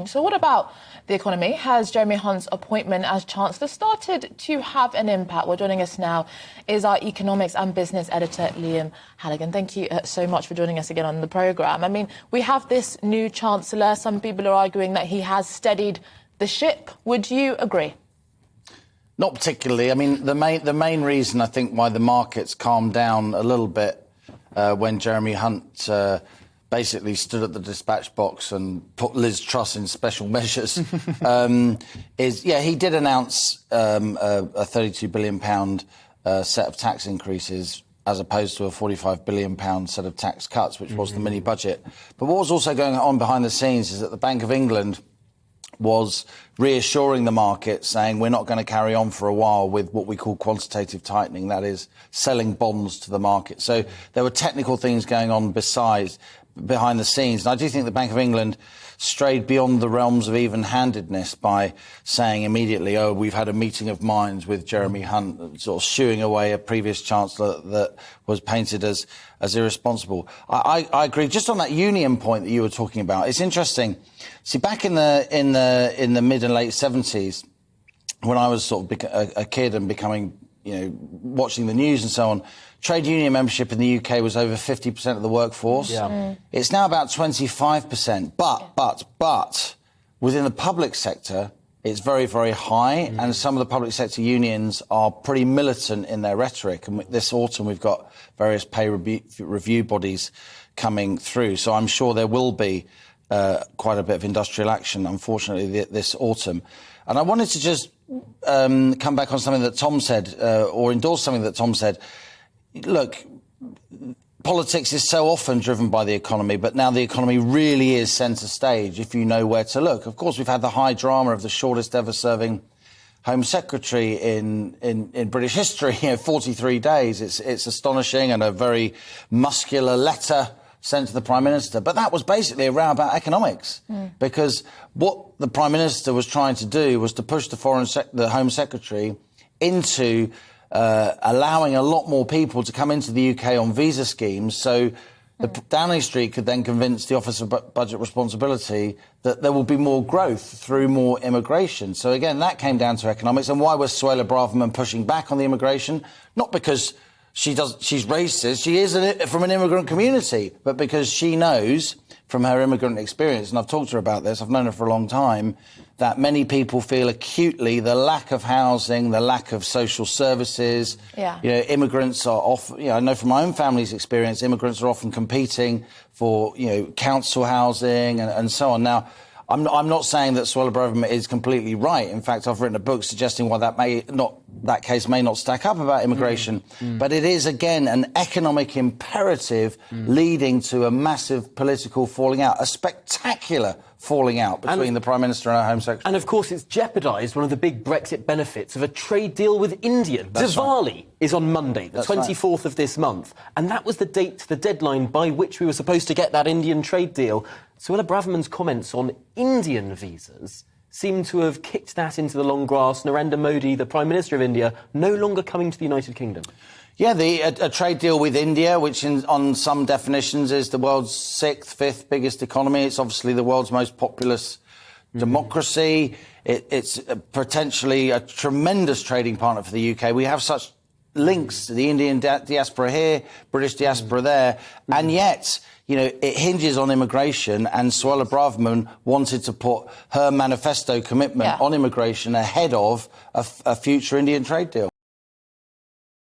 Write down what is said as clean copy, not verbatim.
change. So what about the economy? Has Jeremy Hunt's appointment as Chancellor started to have an impact? Well, joining us now is our economics and business editor, Liam Halligan. Thank you so much for joining us again on the programme. I mean, we have this new Chancellor. Some people are arguing that he has steadied the ship. Would you agree? Not particularly. I mean, the main reason I think why the markets calmed down a little bit when Jeremy Hunt basically stood at the dispatch box and put Liz Truss in special measures he did announce a £32 billion set of tax increases as opposed to a £45 billion set of tax cuts, which was the mini budget. But what was also going on behind the scenes is that the Bank of England was reassuring the market, saying we're not going to carry on for a while with what we call quantitative tightening, that is, selling bonds to the market. So there were technical things going on behind the scenes. And I do think the Bank of England strayed beyond the realms of even-handedness by saying immediately, oh, we've had a meeting of minds with Jeremy Hunt, sort of shooing away a previous Chancellor that was painted as irresponsible. I agree. Just on that union point that you were talking about, it's interesting. See, back in the mid and late 70s, when I was sort of a kid and becoming, watching the news and so on, trade union membership in the UK was over 50% of the workforce. Yeah. It's now about 25%. But within the public sector, it's very, very high. And some of the public sector unions are pretty militant in their rhetoric. And this autumn, we've got various pay review bodies coming through. So I'm sure there will be quite a bit of industrial action, unfortunately, this autumn. And I wanted to just come back on something that Tom said, or endorse something that Tom said. Look, politics is so often driven by the economy, but now the economy really is centre stage if you know where to look. Of course, we've had the high drama of the shortest ever serving Home Secretary in British history, 43 days. It's astonishing, and a very muscular letter sent to the Prime Minister. But that was basically a row about economics, because what the Prime Minister was trying to do was to push the Home Secretary into allowing a lot more people to come into the UK on visa schemes, so Downing Street could then convince the Office of Budget Responsibility that there will be more growth through more immigration. So again, that came down to economics. And why was Suella Braverman pushing back on the immigration? Not because she's racist, she is from an immigrant community, but because she knows from her immigrant experience, and I've talked to her about this, I've known her for a long time, that many people feel acutely the lack of housing, the lack of social services. Yeah. Immigrants are often, I know from my own family's experience, immigrants are often competing for, council housing and so on. Now, I'm not saying that Suella Braverman is completely right. In fact, I've written a book suggesting why that case may not stack up about immigration. But it is, again, an economic imperative leading to a massive political falling out, a spectacular falling out between the Prime Minister and our Home Secretary. And, of course, it's jeopardised one of the big Brexit benefits of a trade deal with India. Diwali is on Monday, the 24th of this month. And that was the deadline by which we were supposed to get that Indian trade deal. Suella Braverman's comments on Indian visas seem to have kicked that into the long grass. Narendra Modi, the Prime Minister of India, no longer coming to the United Kingdom. Yeah, a trade deal with India, which on some definitions is the world's fifth biggest economy. It's obviously the world's most populous democracy. It's potentially a tremendous trading partner for the UK. We have such links to the Indian diaspora here, British diaspora there, and yet, it hinges on immigration, and Suella Braverman wanted to put her manifesto commitment on immigration ahead of a future Indian trade deal.